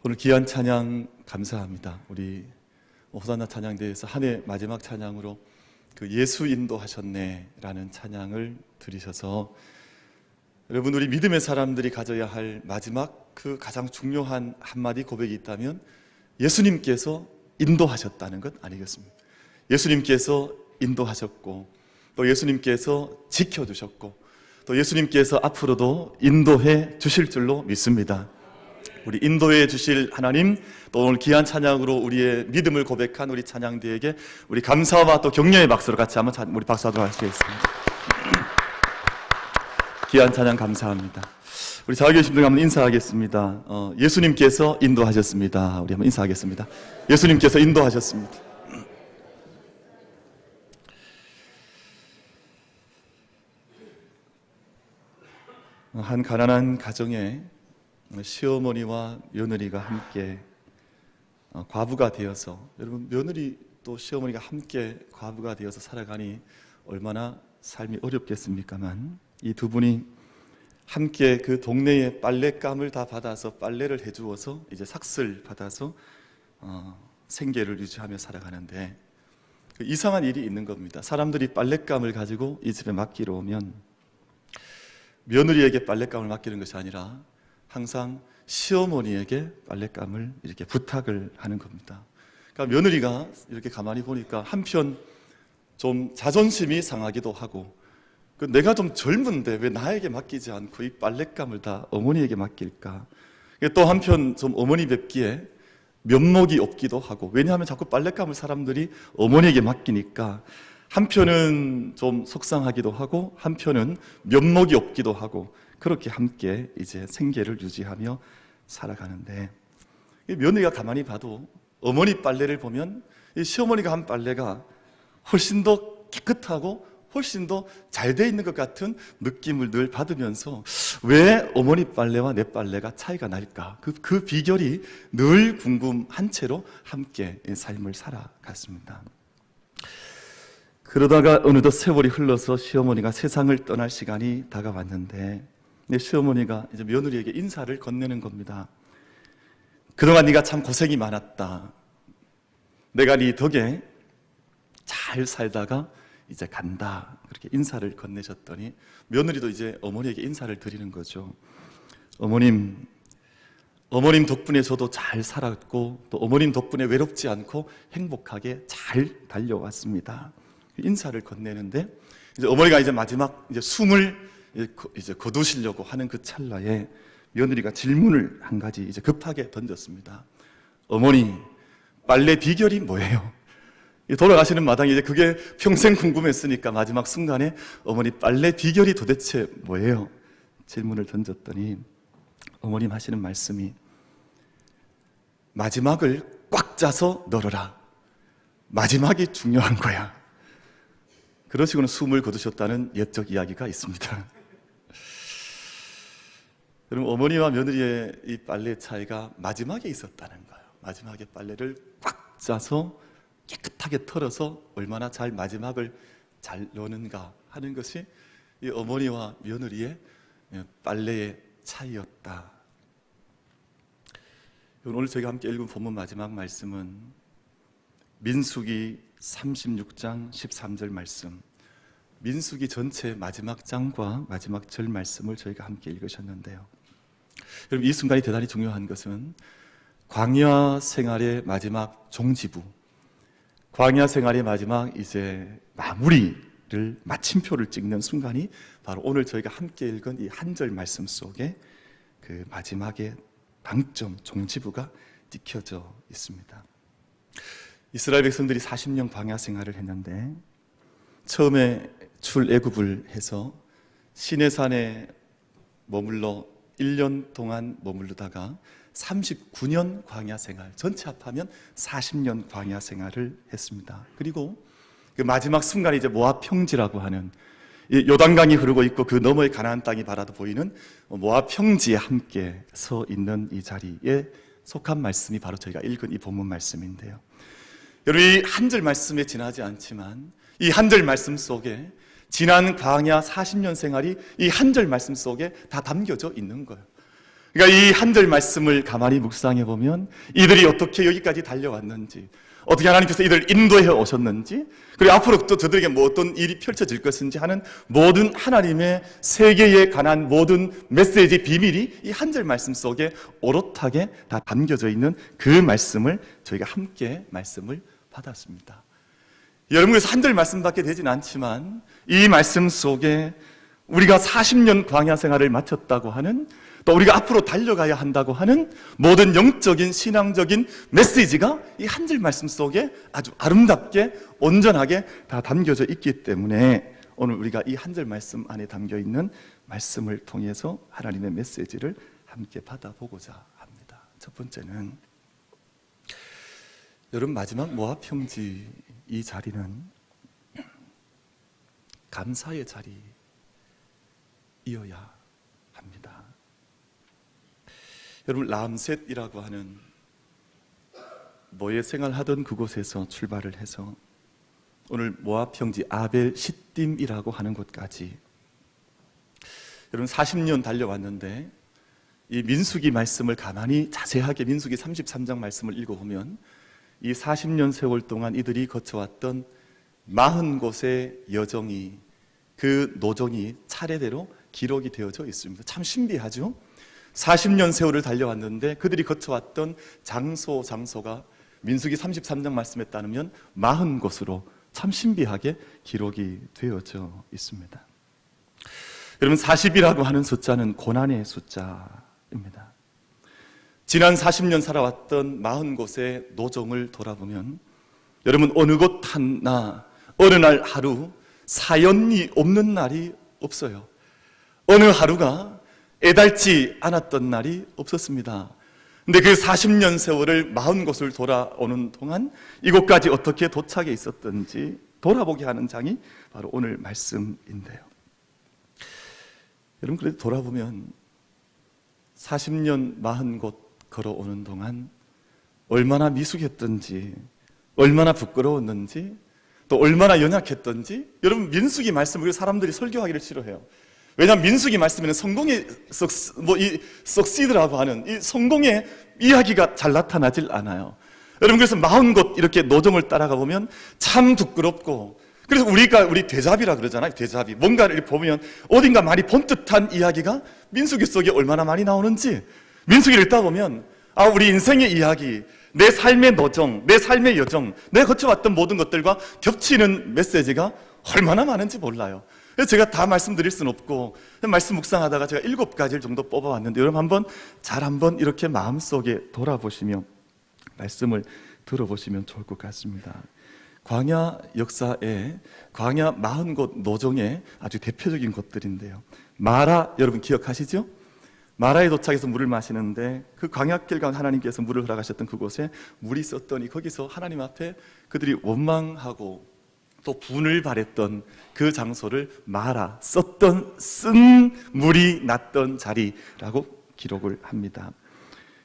오늘 귀한 찬양 감사합니다. 우리 호산나 찬양대회에서 한 해 마지막 찬양으로 그 예수 인도하셨네 라는 찬양을 들으셔서 여러분, 우리 믿음의 사람들이 가져야 할 마지막 그 가장 중요한 한마디 고백이 있다면 예수님께서 인도하셨다는 것 아니겠습니까? 예수님께서 인도하셨고 또 예수님께서 지켜주셨고 또 예수님께서 앞으로도 인도해 주실 줄로 믿습니다. 우리 인도해 주실 하나님, 또 오늘 귀한 찬양으로 우리의 믿음을 고백한 우리 찬양대에게 우리 감사와 또 격려의 박수로 같이 한번 우리 박수하도록 하시겠습니다. 귀한 찬양 감사합니다. 우리 자기 계신 분들 한번 인사하겠습니다. 예수님께서 인도하셨습니다. 우리 한번 인사하겠습니다. 예수님께서 인도하셨습니다. 한 가난한 가정에 시어머니와 며느리가 함께 과부가 되어서, 여러분, 며느리 또 시어머니가 함께 과부가 되어서 살아가니 얼마나 삶이 어렵겠습니까만, 이 두 분이 함께 그 동네의 빨랫감을 다 받아서 빨래를 해주어서 이제 삭슬 받아서 생계를 유지하며 살아가는데, 그 이상한 일이 있는 겁니다. 사람들이 빨랫감을 가지고 이 집에 맡기러 오면 며느리에게 빨랫감을 맡기는 것이 아니라 항상 시어머니에게 빨랫감을 이렇게 부탁을 하는 겁니다. 그러니까 며느리가 이렇게 가만히 보니까 한편 좀 자존심이 상하기도 하고, 내가 좀 젊은데 왜 나에게 맡기지 않고 이 빨랫감을 다 어머니에게 맡길까? 또 한편 좀 어머니 뵙기에 면목이 없기도 하고, 왜냐하면 자꾸 빨랫감을 사람들이 어머니에게 맡기니까 한편은 좀 속상하기도 하고 한편은 면목이 없기도 하고, 그렇게 함께 이제 생계를 유지하며 살아가는데, 며느리가 가만히 봐도 어머니 빨래를 보면 이 시어머니가 한 빨래가 훨씬 더 깨끗하고 훨씬 더 잘 돼 있는 것 같은 느낌을 늘 받으면서 왜 어머니 빨래와 내 빨래가 차이가 날까? 그 비결이 늘 궁금한 채로 함께 삶을 살아갔습니다. 그러다가 어느덧 세월이 흘러서 시어머니가 세상을 떠날 시간이 다가왔는데, 시어머니가 이제 며느리에게 인사를 건네는 겁니다. 그동안 네가 참 고생이 많았다. 내가 네 덕에 잘 살다가 이제 간다. 그렇게 인사를 건네셨더니 며느리도 이제 어머니에게 인사를 드리는 거죠. 어머님 덕분에 저도 잘 살았고 또 어머님 덕분에 외롭지 않고 행복하게 잘 달려왔습니다. 인사를 건네는데, 이제 어머니가 이제 마지막 이제 숨을 이제 거두시려고 하는 그 찰나에 며느리가 질문을 한 가지 이제 급하게 던졌습니다. 어머니, 빨래 비결이 뭐예요? 돌아가시는 마당에 이제 그게 평생 궁금했으니까 마지막 순간에 어머니 빨래 비결이 도대체 뭐예요? 질문을 던졌더니 어머님 하시는 말씀이 마지막을 꽉 짜서 널어라. 마지막이 중요한 거야. 그러시고는 숨을 거두셨다는 옛적 이야기가 있습니다. 여러분, 어머니와 며느리의 이 빨래 차이가 마지막에 있었다는 거예요. 마지막에 빨래를 꽉 짜서 깨끗하게 털어서 얼마나 잘 마지막을 잘 넣는가 하는 것이 이 어머니와 며느리의 빨래의 차이였다. 오늘 저희가 함께 읽은 본문 마지막 말씀은 민수기 36장 13절 말씀, 민수기 전체 마지막 장과 마지막 절 말씀을 저희가 함께 읽으셨는데요. 여러분, 이 순간이 대단히 중요한 것은 광야 생활의 마지막 종지부, 광야 생활의 마지막 이제 마무리를, 마침표를 찍는 순간이 바로 오늘 저희가 함께 읽은 이 한 절 말씀 속에 그 마지막의 방점, 종지부가 찍혀져 있습니다. 이스라엘 백성들이 40년 광야 생활을 했는데, 처음에 출애굽을 해서 시내산에 머물러 1년 동안 머무르다가 39년 광야 생활, 전체 합하면 40년 광야 생활을 했습니다. 그리고 그 마지막 순간에 이제 모압 평지라고 하는, 요단강이 흐르고 있고 그 너머의 가나안 땅이 바라도 보이는 모압 평지에 함께 서 있는 이 자리에 속한 말씀이 바로 저희가 읽은 이 본문 말씀인데요. 여러분, 이 한 절 말씀에 지나지 않지만 이 한 절 말씀 속에 지난 광야 40년 생활이 이 한 절 말씀 속에 다 담겨져 있는 거예요. 그러니까 이 한 절 말씀을 가만히 묵상해 보면 이들이 어떻게 여기까지 달려왔는지, 어떻게 하나님께서 이들을 인도해 오셨는지, 그리고 앞으로 또 저들에게 뭐 어떤 일이 펼쳐질 것인지 하는 모든 하나님의 세계에 관한 모든 메시지 비밀이 이 한 절 말씀 속에 오롯하게 다 담겨져 있는 그 말씀을 저희가 함께 말씀을 받았습니다. 여러분께서 한 절 말씀밖에 되진 않지만 이 말씀 속에 우리가 40년 광야 생활을 마쳤다고 하는, 또 우리가 앞으로 달려가야 한다고 하는 모든 영적인 신앙적인 메시지가 이 한 절 말씀 속에 아주 아름답게 온전하게 다 담겨져 있기 때문에 오늘 우리가 이 한 절 말씀 안에 담겨 있는 말씀을 통해서 하나님의 메시지를 함께 받아보고자 합니다. 첫 번째는, 여러분, 마지막 모압 평지 이 자리는 감사의 자리이어야 합니다. 여러분, 람셋이라고 하는 노예 생활하던 그곳에서 출발을 해서 오늘 모압 평지 아벨 시딤이라고 하는 곳까지 여러분 40년 달려왔는데, 이 민수기 말씀을 가만히 자세하게 민수기 33장 말씀을 읽어보면 이 40년 세월 동안 이들이 거쳐왔던 40곳의 여정이, 그 노정이 차례대로 기록이 되어져 있습니다. 참 신비하죠? 40년 세월을 달려왔는데 그들이 거쳐왔던 장소가 민수기 33장 말씀에 따르면 40곳으로 참 신비하게 기록이 되어져 있습니다. 여러분, 40이라고 하는 숫자는 고난의 숫자입니다. 지난 40년 살아왔던 40곳의 노정을 돌아보면 여러분, 어느 곳 하나 어느 날 하루 사연이 없는 날이 없어요. 어느 하루가 애달지 않았던 날이 없었습니다. 근데 그 40년 세월을 40곳을 돌아오는 동안 이곳까지 어떻게 도착해 있었던지 돌아보게 하는 장이 바로 오늘 말씀인데요. 여러분, 그래도 돌아보면 40년 40곳 걸어오는 동안 얼마나 미숙했던지, 얼마나 부끄러웠는지, 또 얼마나 연약했던지. 여러분, 민수기 말씀을 사람들이 설교하기를 싫어해요. 왜냐하면 민수기 말씀에는 성공의 석시드라고 하는 이 성공의 이야기가 잘 나타나질 않아요. 여러분, 그래서 40곳 이렇게 노정을 따라가 보면 참 부끄럽고, 그래서 우리 대자비라 그러잖아요. 대자비. 뭔가를 이렇게 보면 어딘가 많이 본 듯한 이야기가 민수기 속에 얼마나 많이 나오는지, 민수기를 읽다 보면 우리 인생의 이야기, 내 삶의 노정, 내 삶의 여정, 내가 거쳐왔던 모든 것들과 겹치는 메시지가 얼마나 많은지 몰라요. 그래서 제가 다 말씀드릴 수는 없고 말씀 묵상하다가 제가 7가지를 정도 뽑아왔는데, 여러분 한번 이렇게 마음속에 돌아보시며 말씀을 들어보시면 좋을 것 같습니다. 광야 역사에 광야 40곳 노정의 아주 대표적인 곳들인데요. 마라, 여러분 기억하시죠? 마라에 도착해서 물을 마시는데 그 광야길 가운데 하나님께서 물을 허락하셨던 그곳에 물이 있었더니 거기서 하나님 앞에 그들이 원망하고 또 분을 발했던 그 장소를 마라, 쓴 물이 났던 자리라고 기록을 합니다.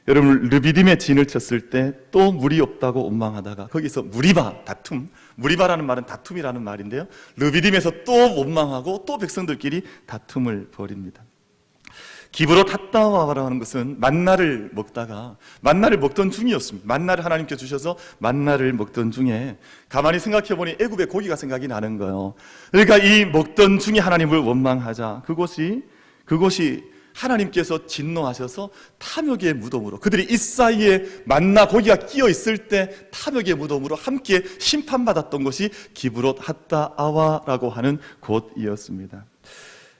여러분, 르비딤에 진을 쳤을 때 또 물이 없다고 원망하다가 거기서 무리바, 다툼, 무리바라는 말은 다툼이라는 말인데요, 르비딤에서 또 원망하고 또 백성들끼리 다툼을 벌입니다. 기브롯 핫다와라고 하는 것은 만나를 먹던 중이었습니다. 만나를 하나님께 주셔서 만나를 먹던 중에 가만히 생각해보니 애굽의 고기가 생각이 나는 거예요. 그러니까 이 먹던 중에 하나님을 원망하자 그곳이 하나님께서 진노하셔서 탐욕의 무덤으로, 그들이 이 사이에 만나 고기가 끼어 있을 때 탐욕의 무덤으로 함께 심판받았던 것이 기브롯 핫다아와라고 하는 곳이었습니다.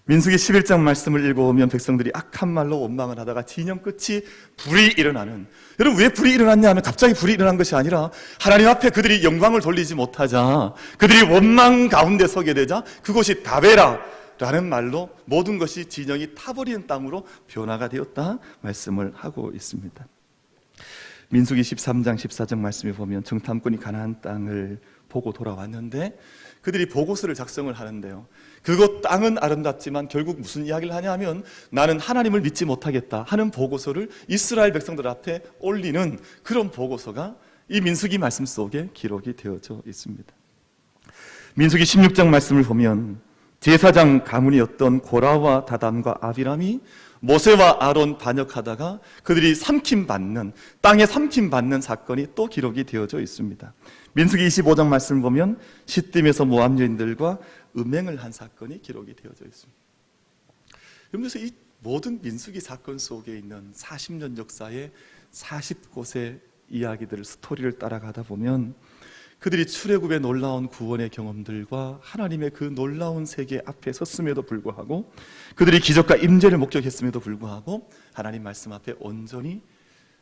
민수기 11장 말씀을 읽어보면 백성들이 악한 말로 원망을 하다가 진영 끝이 불이 일어나는, 여러분 왜 불이 일어났냐 하면 갑자기 불이 일어난 것이 아니라 하나님 앞에 그들이 영광을 돌리지 못하자, 그들이 원망 가운데 서게 되자 그곳이 다베라라는 말로 모든 것이 진영이 타버리는 땅으로 변화가 되었다 말씀을 하고 있습니다. 민수기 13장 14절 말씀에 보면 정탐꾼이 가나안 땅을 보고 돌아왔는데 그들이 보고서를 작성을 하는데요, 그곳 땅은 아름답지만 결국 무슨 이야기를 하냐면 나는 하나님을 믿지 못하겠다 하는 보고서를 이스라엘 백성들 앞에 올리는 그런 보고서가 이 민수기 말씀 속에 기록이 되어져 있습니다. 민수기 16장 말씀을 보면 제사장 가문이었던 고라와 다단과 아비람이 모세와 아론 반역하다가 그들이 삼킴받는, 땅에 삼킴받는 사건이 또 기록이 되어져 있습니다. 민수기 25장 말씀을 보면 시딤에서 모압 여인들과 음행을 한 사건이 기록이 되어져 있습니다. 그러면서 이 모든 민수기 사건 속에 있는 40년 역사의 40곳의 이야기들을, 스토리를 따라가다 보면 그들이 출애굽의 놀라운 구원의 경험들과 하나님의 그 놀라운 세계 앞에 섰음에도 불구하고, 그들이 기적과 임재를 목격했음에도 불구하고 하나님 말씀 앞에 온전히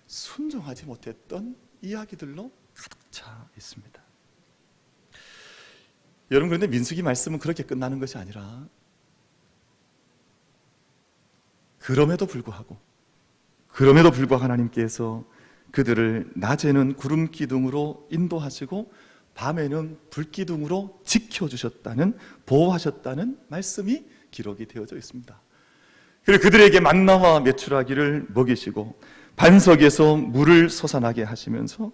순종하지 못했던 이야기들로 가득 차 있습니다. 여러분, 그런데 민수기 말씀은 그렇게 끝나는 것이 아니라 그럼에도 불구하고 하나님께서 그들을 낮에는 구름 기둥으로 인도하시고 밤에는 불기둥으로 지켜주셨다는, 보호하셨다는 말씀이 기록이 되어져 있습니다. 그리고 그들에게 만나와 메추라기를 먹이시고 반석에서 물을 솟아나게 하시면서,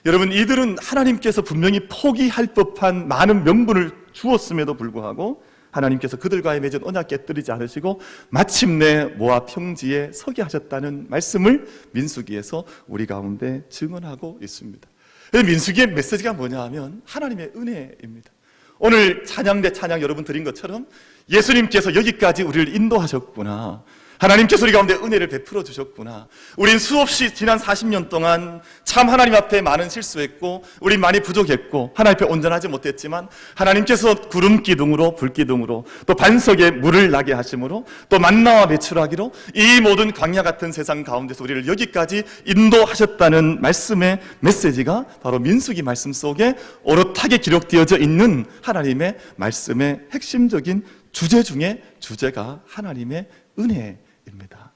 여러분, 이들은 하나님께서 분명히 포기할 법한 많은 명분을 주었음에도 불구하고 하나님께서 그들과의 맺은 언약 깨뜨리지 않으시고 마침내 모압 평지에 서게 하셨다는 말씀을 민수기에서 우리 가운데 증언하고 있습니다. 민수기의 메시지가 뭐냐 하면 하나님의 은혜입니다. 오늘 찬양대 찬양 여러분 드린 것처럼 예수님께서 여기까지 우리를 인도하셨구나, 하나님께서 우리 가운데 은혜를 베풀어 주셨구나, 우린 수없이 지난 40년 동안 참 하나님 앞에 많은 실수했고 우린 많이 부족했고 하나님 앞에 온전하지 못했지만 하나님께서 구름 기둥으로 불기둥으로 또 반석에 물을 나게 하심으로 또 만나와 메추라기로 이 모든 광야 같은 세상 가운데서 우리를 여기까지 인도하셨다는 말씀의 메시지가 바로 민수기 말씀 속에 오롯하게 기록되어져 있는 하나님의 말씀의 핵심적인 주제 중에 주제가 하나님의 은혜입니다.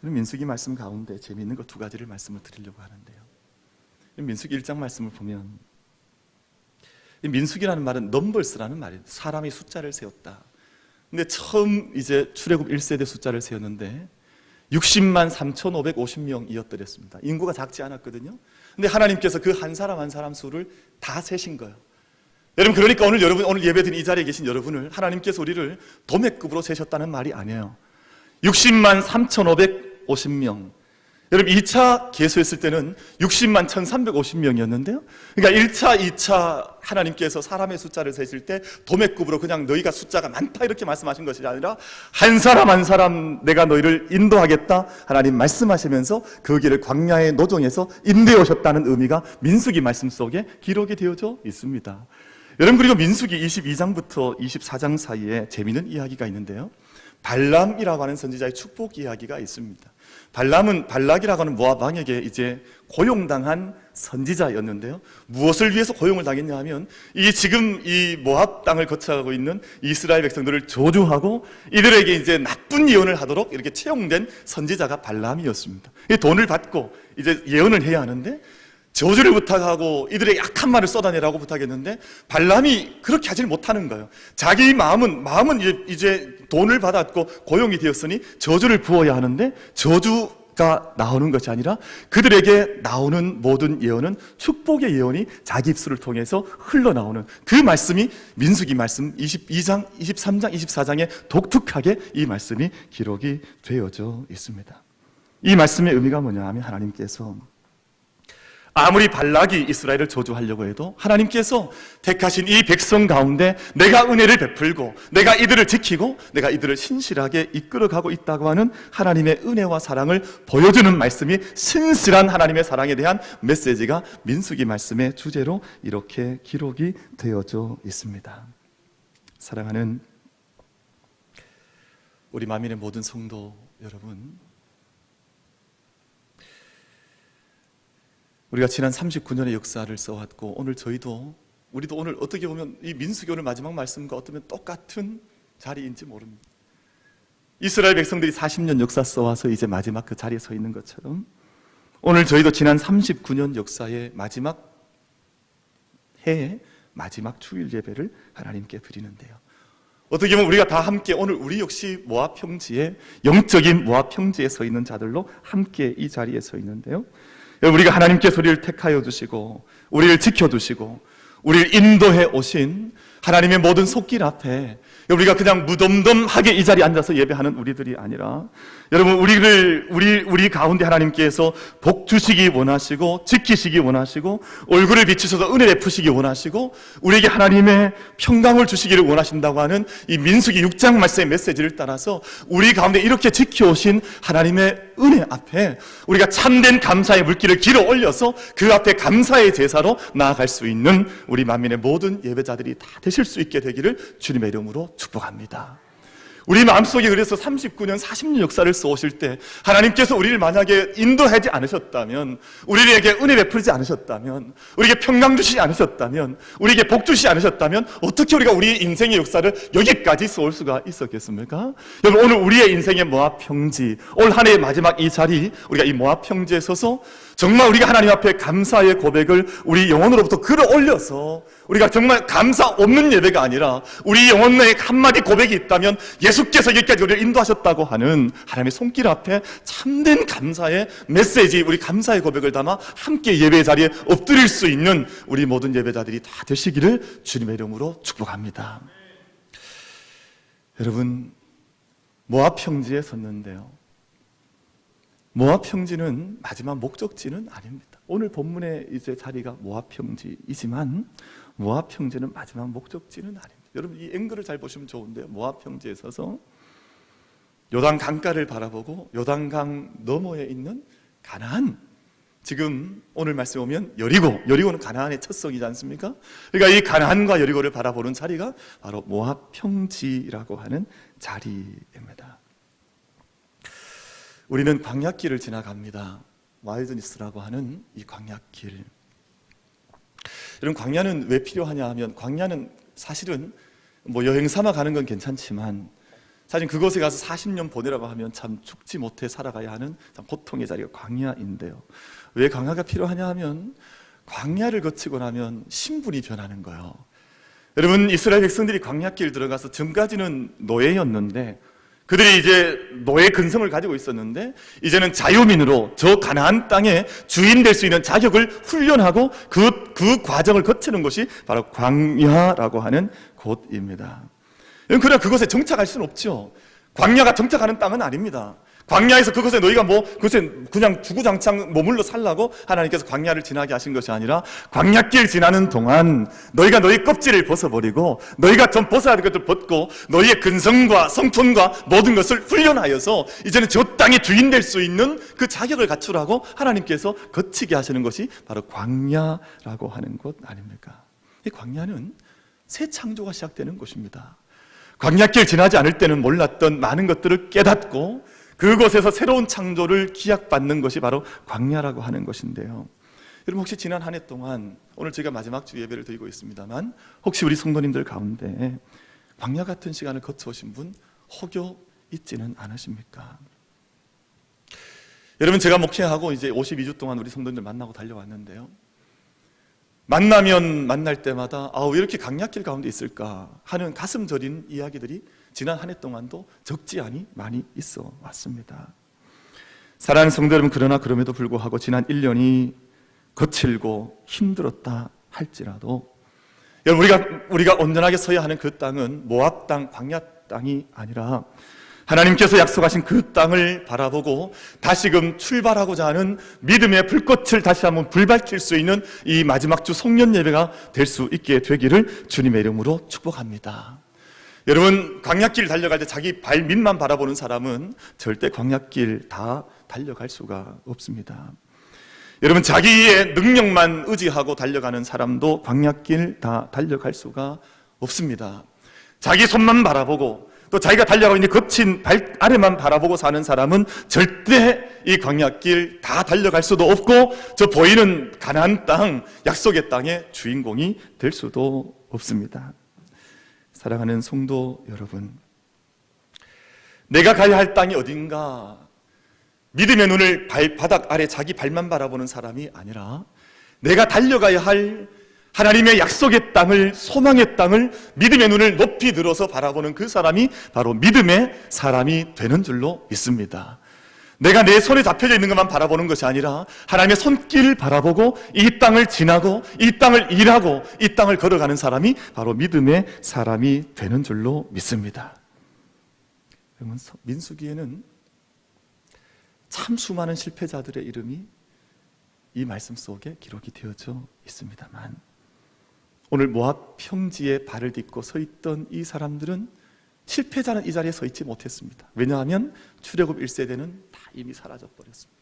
민수기 말씀 가운데 재미있는 것 두 가지를 말씀을 드리려고 하는데요. 민수기 1장 말씀을 보면, 민수기라는 말은 넘버스라는 말이에요. 사람이 숫자를 세웠다. 근데 처음 이제 출애굽 1세대 숫자를 세웠는데 60만 3,550명이었더랬습니다. 인구가 작지 않았거든요. 근데 하나님께서 그 한 사람 한 사람 수를 다 세신 거예요. 여러분, 그러니까 오늘 예배드린 이 자리에 계신 여러분을 하나님께서 우리를 도매급으로 세셨다는 말이 아니에요. 60만 3,550명. 여러분, 2차 계수했을 때는 60만 1,350명이었는데요. 그러니까 1차, 2차 하나님께서 사람의 숫자를 세실 때 도매급으로 그냥 너희가 숫자가 많다 이렇게 말씀하신 것이 아니라 한 사람 한 사람 내가 너희를 인도하겠다 하나님 말씀하시면서 그 길을 광야의 노정에서 인도해 오셨다는 의미가 민수기 말씀 속에 기록이 되어져 있습니다. 여러분, 그리고 민수기 22장부터 24장 사이에 재미있는 이야기가 있는데요. 발람이라고 하는 선지자의 축복 이야기가 있습니다. 발락이라고 하는 모압 왕에게 이제 고용당한 선지자였는데요. 무엇을 위해서 고용을 당했냐 하면 지금 이 모압 땅을 거쳐가고 있는 이스라엘 백성들을 저주하고 이들에게 이제 나쁜 예언을 하도록 이렇게 채용된 선지자가 발람이었습니다. 돈을 받고 이제 예언을 해야 하는데 저주를 부탁하고 이들에게 악한 말을 쏟아내라고 부탁했는데 발람이 그렇게 하질 못하는 거예요. 자기 마음은 이제 돈을 받았고 고용이 되었으니 저주를 부어야 하는데 저주가 나오는 것이 아니라 그들에게 나오는 모든 예언은 축복의 예언이 자기 입술을 통해서 흘러나오는 그 말씀이 민수기 말씀 22장, 23장, 24장에 독특하게 이 말씀이 기록이 되어져 있습니다. 이 말씀의 의미가 뭐냐 하면 하나님께서 아무리 발락이 이스라엘을 저주하려고 해도 하나님께서 택하신 이 백성 가운데 내가 은혜를 베풀고 내가 이들을 지키고 내가 이들을 신실하게 이끌어가고 있다고 하는 하나님의 은혜와 사랑을 보여주는 말씀이 신실한 하나님의 사랑에 대한 메시지가 민수기 말씀의 주제로 이렇게 기록이 되어져 있습니다. 사랑하는 우리 만민의 모든 성도 여러분, 우리가 지난 39년의 역사를 써왔고 우리도 오늘 어떻게 보면 이 민수기 오늘 마지막 말씀과 어쩌면 똑같은 자리인지 모릅니다. 이스라엘 백성들이 40년 역사 써와서 이제 마지막 그 자리에 서 있는 것처럼 오늘 저희도 지난 39년 역사의 마지막 해의 마지막 주일 예배를 하나님께 드리는데요. 어떻게 보면 우리가 다 함께 오늘 우리 역시 모압 평지에, 영적인 모압 평지에 서 있는 자들로 함께 이 자리에 서 있는데요. 우리가 하나님께서 우리를 택하여 주시고 우리를 지켜주시고 우리를 인도해 오신 하나님의 모든 속길 앞에 우리가 그냥 무덤덤하게 이 자리에 앉아서 예배하는 우리들이 아니라, 여러분, 우리 가운데 하나님께서 복 주시기 원하시고, 지키시기 원하시고, 얼굴을 비추셔서 은혜 베푸시기 원하시고, 우리에게 하나님의 평강을 주시기를 원하신다고 하는 이 민수기 6장 말씀의 메시지를 따라서 우리 가운데 이렇게 지켜오신 하나님의 은혜 앞에 우리가 참된 감사의 물길을 길어 올려서 그 앞에 감사의 제사로 나아갈 수 있는 우리 만민의 모든 예배자들이 다 되실 수 있게 되기를 주님의 이름으로 축복합니다. 우리 마음속에 그래서 39년, 40년 역사를 써오실 때 하나님께서 우리를 만약에 인도하지 않으셨다면, 우리에게 은혜 베풀지 않으셨다면, 우리에게 평강 주시지 않으셨다면, 우리에게 복 주시지 않으셨다면 어떻게 우리가 우리 인생의 역사를 여기까지 써올 수가 있었겠습니까? 여러분, 오늘 우리의 인생의 모압평지, 올 한 해의 마지막 이 자리, 우리가 이 모압평지에 서서 정말 우리가 하나님 앞에 감사의 고백을 우리 영혼으로부터 끌어올려서 우리가 정말 감사 없는 예배가 아니라 우리 영혼 내에 한마디 고백이 있다면 예수께서 여기까지 우리를 인도하셨다고 하는 하나님의 손길 앞에 참된 감사의 메시지, 우리 감사의 고백을 담아 함께 예배 자리에 엎드릴 수 있는 우리 모든 예배자들이 다 되시기를 주님의 이름으로 축복합니다. 여러분, 모압 평지에 섰는데요, 모압 평지는 마지막 목적지는 아닙니다. 오늘 본문의 이제 자리가 모압 평지이지만 모압 평지는 마지막 목적지는 아닙니다. 여러분, 이 앵글을 잘 보시면 좋은데요, 모압 평지에 서서 요단 강가를 바라보고 요단강 너머에 있는 가나안, 지금 오늘 말씀에 보면 여리고는 가나안의 첫 성이지 않습니까? 그러니까 이 가나안과 여리고를 바라보는 자리가 바로 모압 평지라고 하는 자리입니다. 우리는 광야길을 지나갑니다. 와일드니스라고 하는 이 광야길. 여러분, 광야는 왜 필요하냐 하면, 광야는 사실은 뭐 여행 삼아 가는 건 괜찮지만 사실 그곳에 가서 40년 보내라고 하면 참 죽지 못해 살아가야 하는 참 고통의 자리가 광야인데요. 왜 광야가 필요하냐 하면, 광야를 거치고 나면 신분이 변하는 거예요. 여러분, 이스라엘 백성들이 광야길 들어가서 전까지는 노예였는데, 그들이 이제 노예 근성을 가지고 있었는데 이제는 자유민으로 저 가나안 땅에 주인 될 수 있는 자격을 훈련하고 그 과정을 거치는 것이 바로 광야라고 하는 곳입니다. 그러나 그곳에 정착할 수는 없죠. 광야가 정착하는 땅은 아닙니다. 광야에서 그것에 너희가 그것에 그냥 주구장창 머물러 살라고 하나님께서 광야를 지나게 하신 것이 아니라, 광야길 지나는 동안 너희가 너희 껍질을 벗어버리고 너희가 좀 벗어야 될 것들 벗고 너희의 근성과 성품과 모든 것을 훈련하여서 이제는 저 땅의 주인 될 수 있는 그 자격을 갖추라고 하나님께서 거치게 하시는 것이 바로 광야라고 하는 곳 아닙니까? 이 광야는 새 창조가 시작되는 곳입니다. 광야길 지나지 않을 때는 몰랐던 많은 것들을 깨닫고 그곳에서 새로운 창조를 기약받는 것이 바로 광야라고 하는 것인데요, 여러분, 혹시 지난 한 해 동안, 오늘 제가 마지막 주 예배를 드리고 있습니다만, 혹시 우리 성도님들 가운데 광야 같은 시간을 거쳐오신 분 혹여 있지는 않으십니까? 여러분, 제가 목회하고 이제 52주 동안 우리 성도님들 만나고 달려왔는데요, 만나면 만날 때마다 왜 이렇게 광야길 가운데 있을까 하는 가슴 저린 이야기들이 지난 한 해 동안도 적지 않이 많이 있어 왔습니다. 사랑하는 성도 여러분, 그러나 그럼에도 불구하고 지난 1년이 거칠고 힘들었다 할지라도, 여러분, 우리가 온전하게 서야 하는 그 땅은 모압 땅, 광야 땅이 아니라 하나님께서 약속하신 그 땅을 바라보고 다시금 출발하고자 하는 믿음의 불꽃을 다시 한번 불밝힐 수 있는 이 마지막 주 송년 예배가 될 수 있게 되기를 주님의 이름으로 축복합니다. 여러분, 광야길 달려갈 때 자기 발 밑만 바라보는 사람은 절대 광야길 다 달려갈 수가 없습니다. 여러분, 자기의 능력만 의지하고 달려가는 사람도 광야길 다 달려갈 수가 없습니다. 자기 손만 바라보고 또 자기가 달려가고 있는 거친 발 아래만 바라보고 사는 사람은 절대 이 광야길 다 달려갈 수도 없고 저 보이는 가나안 땅, 약속의 땅의 주인공이 될 수도 없습니다. 사랑하는 성도 여러분, 내가 가야 할 땅이 어딘가 믿음의 눈을 발바닥 아래 자기 발만 바라보는 사람이 아니라 내가 달려가야 할 하나님의 약속의 땅을, 소망의 땅을 믿음의 눈을 높이 들어서 바라보는 그 사람이 바로 믿음의 사람이 되는 줄로 믿습니다. 내가 내 손에 잡혀져 있는 것만 바라보는 것이 아니라 하나님의 손길을 바라보고 이 땅을 지나고 이 땅을 일하고 이 땅을 걸어가는 사람이 바로 믿음의 사람이 되는 줄로 믿습니다. 그러면 민수기에는 참 수많은 실패자들의 이름이 이 말씀 속에 기록이 되어져 있습니다만, 오늘 모압 평지에 발을 딛고 서 있던 이 사람들은 실패자는 이 자리에 서 있지 못했습니다. 왜냐하면 출애굽 1세대는 다 이미 사라져 버렸습니다.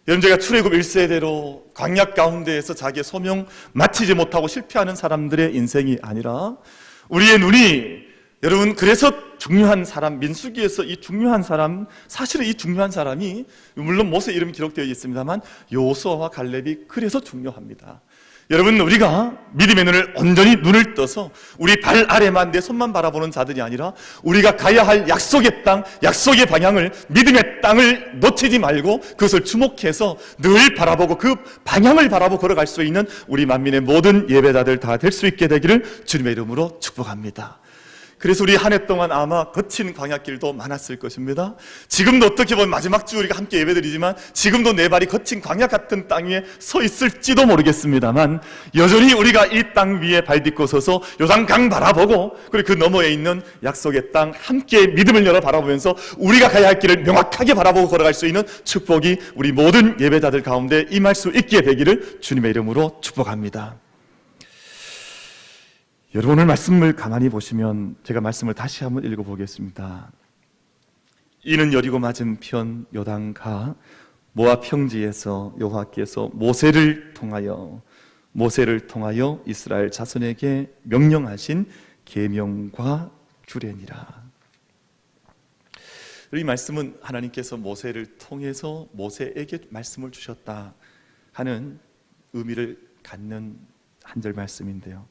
여러분, 제가 출애굽 1세대로 광야 가운데에서 자기의 소명 마치지 못하고 실패하는 사람들의 인생이 아니라 우리의 눈이, 여러분, 그래서 중요한 사람, 민수기에서 이 중요한 사람, 사실은 이 중요한 사람이, 물론 모세 이름이 기록되어 있습니다만 여호수아와 갈렙이 그래서 중요합니다. 여러분, 우리가 믿음의 온전히 눈을 떠서 우리 발 아래만, 내 손만 바라보는 자들이 아니라 우리가 가야 할 약속의 땅, 약속의 방향을, 믿음의 땅을 놓치지 말고 그것을 주목해서 늘 바라보고 그 방향을 바라보고 걸어갈 수 있는 우리 만민의 모든 예배자들 다 될 수 있게 되기를 주님의 이름으로 축복합니다. 그래서 우리 한 해 동안 아마 거친 광야길도 많았을 것입니다. 지금도 어떻게 보면 마지막 주 우리가 함께 예배드리지만 지금도 내 발이 거친 광야 같은 땅 위에 서 있을지도 모르겠습니다만, 여전히 우리가 이 땅 위에 발 딛고 서서 요단강 바라보고, 그리고 그 너머에 있는 약속의 땅 함께 믿음을 열어 바라보면서 우리가 가야 할 길을 명확하게 바라보고 걸어갈 수 있는 축복이 우리 모든 예배자들 가운데 임할 수 있게 되기를 주님의 이름으로 축복합니다. 여러분, 오늘 말씀을 가만히 보시면 제가 말씀을 다시 한번 읽어보겠습니다. 이는 여리고 맞은편 요단가 모압 평지에서 여호와께서 모세를 통하여 이스라엘 자손에게 명령하신 계명과 규례니라. 이 말씀은 하나님께서 모세를 통해서 모세에게 말씀을 주셨다 하는 의미를 갖는 한 절 말씀인데요.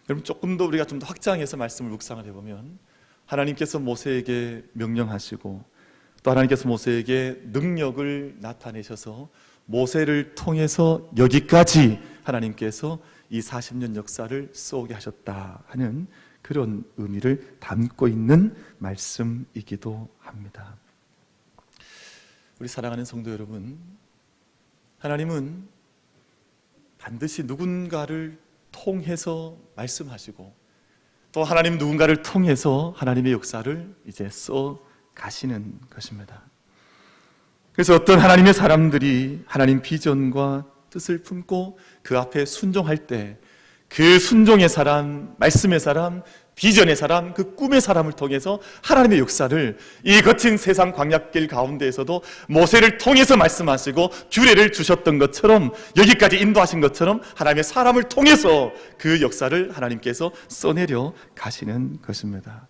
여러분, 조금 더 우리가 좀 더 확장해서 말씀을 묵상을 해보면, 하나님께서 모세에게 명령하시고 또 하나님께서 모세에게 능력을 나타내셔서 모세를 통해서 여기까지 하나님께서 이 40년 역사를 쏘게 하셨다 하는 그런 의미를 담고 있는 말씀이기도 합니다. 우리 사랑하는 성도 여러분, 하나님은 반드시 누군가를 통해서 말씀하시고 또 하나님 누군가를 통해서 하나님의 역사를 이제 써 가시는 것입니다. 그래서 어떤 하나님의 사람들이 하나님 비전과 뜻을 품고 그 앞에 순종할 때 그 순종의 사람, 말씀의 사람, 비전의 사람, 그 꿈의 사람을 통해서 하나님의 역사를 이 거친 세상 광야길 가운데에서도 모세를 통해서 말씀하시고 규례를 주셨던 것처럼, 여기까지 인도하신 것처럼 하나님의 사람을 통해서 그 역사를 하나님께서 써내려 가시는 것입니다.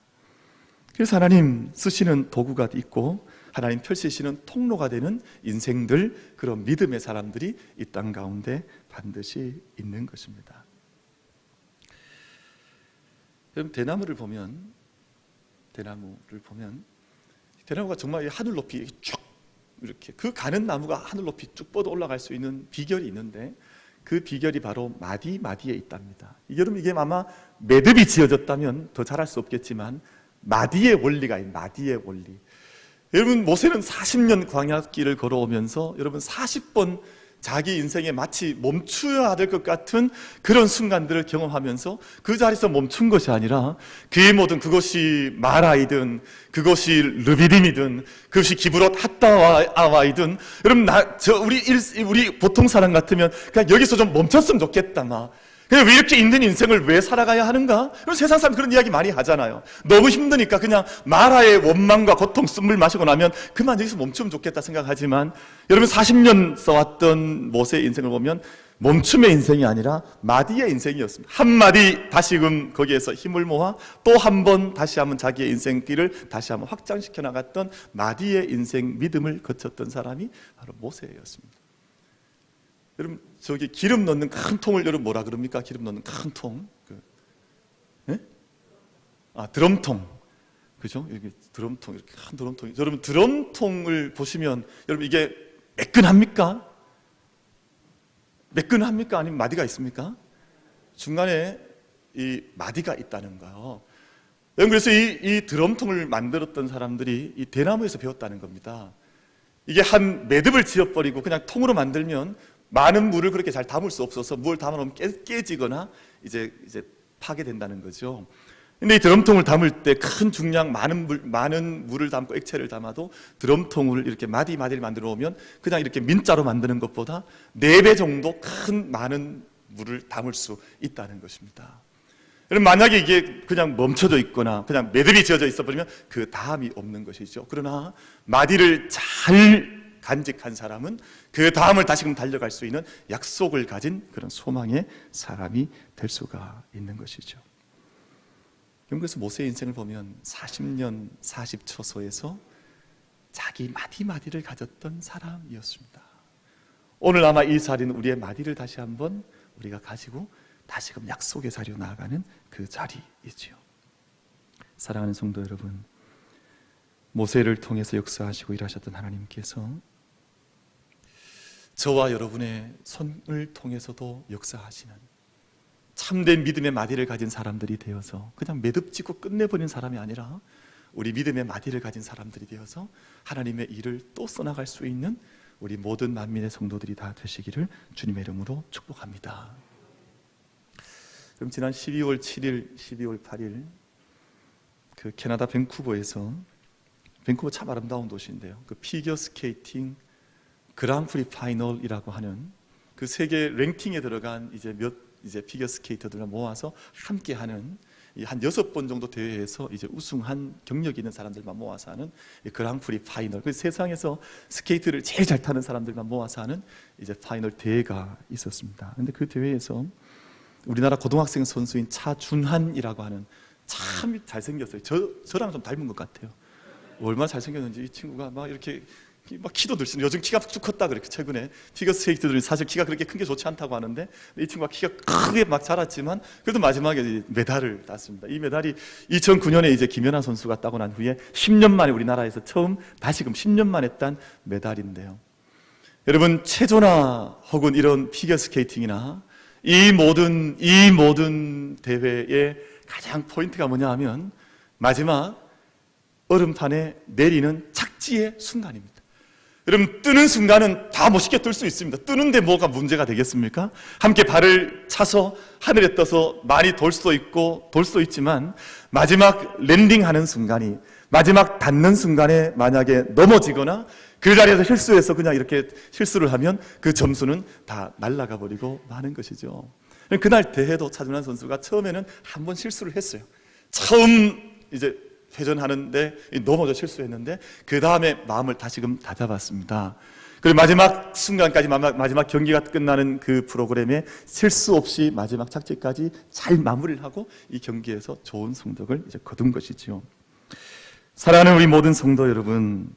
그래서 하나님 쓰시는 도구가 있고 하나님 펼치시는 통로가 되는 인생들, 그런 믿음의 사람들이 이 땅 가운데 반드시 있는 것입니다. 여러분, 대나무를 보면 대나무가 정말 하늘 높이 쭉 이렇게, 그 가는 나무가 하늘 높이 쭉 뻗어 올라갈 수 있는 비결이 있는데, 그 비결이 바로 마디에 있답니다. 여러분, 이게 아마 매듭이 지어졌다면 더 잘할 수 없겠지만 마디의 원리가 있는, 마디의 원리. 여러분, 모세는 40년 광야길을 걸어오면서 여러분 40번 자기 인생에 마치 멈추어야 될 것 같은 그런 순간들을 경험하면서 그 자리에서 멈춘 것이 아니라 그의 모든, 그것이 마라이든 그것이 르비딤이든 그것이 기브롯 핫다와이든, 여러분 우리 보통 사람 같으면 그냥 여기서 좀 멈췄으면 좋겠다, 그냥 왜 이렇게 힘든 인생을 왜 살아가야 하는가? 세상 사람 그런 이야기 많이 하잖아요. 너무 힘드니까 그냥 마라의 원망과 고통, 쓴물 마시고 나면 그만 여기서 멈추면 좋겠다 생각하지만, 여러분 40년 써왔던 모세의 인생을 보면 멈춤의 인생이 아니라 마디의 인생이었습니다. 한마디 다시금 거기에서 힘을 모아 또 한 번 다시 한번 자기의 인생길을 다시 한번 확장시켜 나갔던 마디의 인생, 믿음을 거쳤던 사람이 바로 모세였습니다. 여러분, 저기 기름 넣는 큰 통을 여러분 뭐라 그럽니까? 기름 넣는 큰 통, 드럼통, 그죠? 여기 드럼통, 이렇게 큰 드럼통. 여러분, 드럼통을 보시면 여러분 이게 매끈합니까? 매끈합니까? 아니면 마디가 있습니까? 중간에 이 마디가 있다는 거예요. 여러분, 그래서 이 드럼통을 만들었던 사람들이 이 대나무에서 배웠다는 겁니다. 이게 한 매듭을 지어버리고 그냥 통으로 만들면 많은 물을 그렇게 잘 담을 수 없어서 물 담아놓으면 깨지거나 이제 파괴된다는 거죠. 근데 이 드럼통을 담을 때 큰 중량 많은 물을 담고 액체를 담아도 드럼통을 이렇게 마디마디를 만들어 놓으면 그냥 이렇게 민자로 만드는 것보다 4배 정도 많은 물을 담을 수 있다는 것입니다. 여러분, 만약에 이게 그냥 멈춰져 있거나 그냥 매듭이 지어져 있어 버리면 그 다음이 없는 것이죠. 그러나 마디를 잘 간직한 사람은 그 다음을 다시금 달려갈 수 있는 약속을 가진 그런 소망의 사람이 될 수가 있는 것이죠. 그래서 모세의 인생을 보면 40년 40초소에서 자기 마디마디를 가졌던 사람이었습니다. 오늘 아마 이 자리는 우리의 마디를 다시 한번 우리가 가지고 다시금 약속의 자리로 나아가는 그 자리이지요. 사랑하는 성도 여러분, 모세를 통해서 역사하시고 일하셨던 하나님께서 저와 여러분의 손을 통해서도 역사하시는 참된 믿음의 마디를 가진 사람들이 되어서 그냥 매듭짓고 끝내버린 사람이 아니라 우리 믿음의 마디를 가진 사람들이 되어서 하나님의 일을 또 써나갈 수 있는 우리 모든 만민의 성도들이 다 되시기를 주님의 이름으로 축복합니다. 그럼 지난 12월 7일, 12월 8일 그 캐나다 밴쿠버에서, 밴쿠버 참 아름다운 도시인데요, 그 피겨 스케이팅 그랑프리 파이널이라고 하는 그 세계 랭킹에 들어간 이제 피겨 스케이터들을 모아서 함께 하는 한 6번 정도 대회에서 이제 우승한 경력이 있는 사람들만 모아서 하는 그랑프리 파이널, 그 세상에서 스케이트를 제일 잘 타는 사람들만 모아서 하는 이제 파이널 대회가 있었습니다. 근데 그 대회에서 우리나라 고등학생 선수인 차준환이라고 하는 참 잘생겼어요. 저랑 좀 닮은 것 같아요. 얼마나 잘생겼는지 이 친구가 막 이렇게 막 키도 늘씬, 요즘 키가 쭉 컸다 그렇게 최근에 피겨 스케이트들이 사실 키가 그렇게 큰 게 좋지 않다고 하는데 이 친구가 키가 크게 막 자랐지만 그래도 마지막에 메달을 땄습니다. 이 메달이 2009년에 이제 김연아 선수가 따고 난 후에 10년 만에 우리나라에서 처음 다시금 10년 만에 딴 메달인데요. 여러분, 체조나 혹은 이런 피겨 스케이팅이나 이 모든 대회의 가장 포인트가 뭐냐 하면 마지막 얼음판에 내리는 착지의 순간입니다. 여러분, 뜨는 순간은 다 멋있게 뜰 수 있습니다. 뜨는데 뭐가 문제가 되겠습니까? 함께 발을 차서 하늘에 떠서 많이 돌 수도 있고 돌 수도 있지만 마지막 랜딩하는 순간이, 마지막 닿는 순간에 만약에 넘어지거나 그 자리에서 실수해서 그냥 이렇게 실수를 하면 그 점수는 다 날아가 버리고 마는 것이죠. 그날 대회도 차준환 선수가 처음에는 한 번 실수를 했어요. 처음 이제 회전하는데 넘어져 실수했는데 그 다음에 마음을 다시금 다잡았습니다. 그리고 마지막 순간까지, 마지막 경기가 끝나는 그 프로그램에 실수 없이 마지막 착지까지 잘 마무리를 하고 이 경기에서 좋은 성적을 이제 거둔 것이지요. 사랑하는 우리 모든 성도 여러분,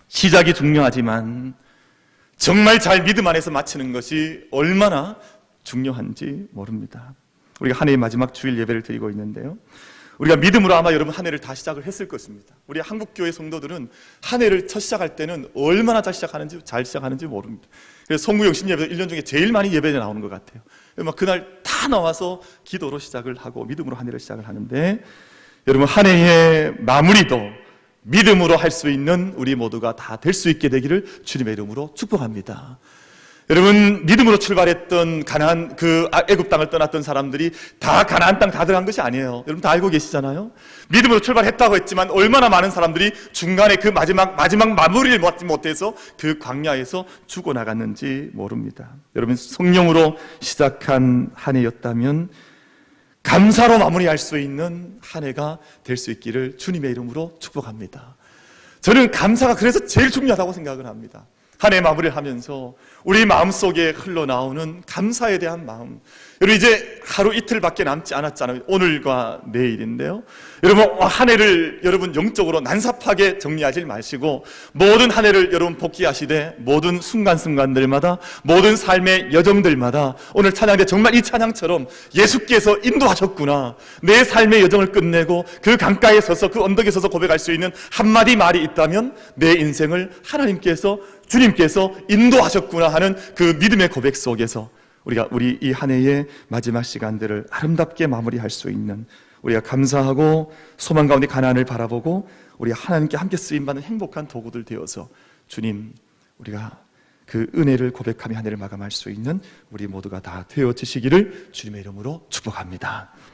시작이 중요하지만 정말 잘 믿음 안에서 마치는 것이 얼마나 중요한지 모릅니다. 우리가 한 해의 마지막 주일 예배를 드리고 있는데요, 우리가 믿음으로 아마 여러분 한 해를 다 시작을 했을 것입니다. 우리 한국교회 성도들은 한 해를 첫 시작할 때는 얼마나 잘 시작하는지 모릅니다. 그래서 송구영 신예배도 1년 중에 제일 많이 예배에 나오는 것 같아요. 막 그날 다 나와서 기도로 시작을 하고 믿음으로 한 해를 시작을 하는데, 여러분, 한 해의 마무리도 믿음으로 할 수 있는 우리 모두가 다 될 수 있게 되기를 주님의 이름으로 축복합니다. 여러분, 믿음으로 출발했던 애굽 땅을 떠났던 사람들이 다 가나안 땅 다 들어간 것이 아니에요. 여러분 다 알고 계시잖아요. 믿음으로 출발했다고 했지만 얼마나 많은 사람들이 중간에 그 마지막 마무리를 못해서 그 광야에서 죽어나갔는지 모릅니다. 여러분, 성령으로 시작한 한 해였다면 감사로 마무리할 수 있는 한 해가 될 수 있기를 주님의 이름으로 축복합니다. 저는 감사가 그래서 제일 중요하다고 생각을 합니다. 한 해 마무리를 하면서 우리 마음속에 흘러나오는 감사에 대한 마음. 여러분, 이제 하루 이틀밖에 남지 않았잖아요. 오늘과 내일인데요. 여러분, 한 해를 여러분 영적으로 난삽하게 정리하지 마시고 모든 한 해를 여러분 복귀하시되 모든 순간순간들마다 모든 삶의 여정들마다 오늘 찬양대 정말 이 찬양처럼 예수께서 인도하셨구나, 내 삶의 여정을 끝내고 그 강가에 서서 그 언덕에 서서 고백할 수 있는 한마디 말이 있다면 내 인생을 주님께서 인도하셨구나 하는 그 믿음의 고백 속에서 우리 이 한 해의 마지막 시간들을 아름답게 마무리할 수 있는, 우리가 감사하고 소망 가운데 가나안을 바라보고 우리 하나님께 함께 쓰임받는 행복한 도구들 되어서 주님, 우리가 그 은혜를 고백하며 한 해를 마감할 수 있는 우리 모두가 다 되어지시기를 주님의 이름으로 축복합니다.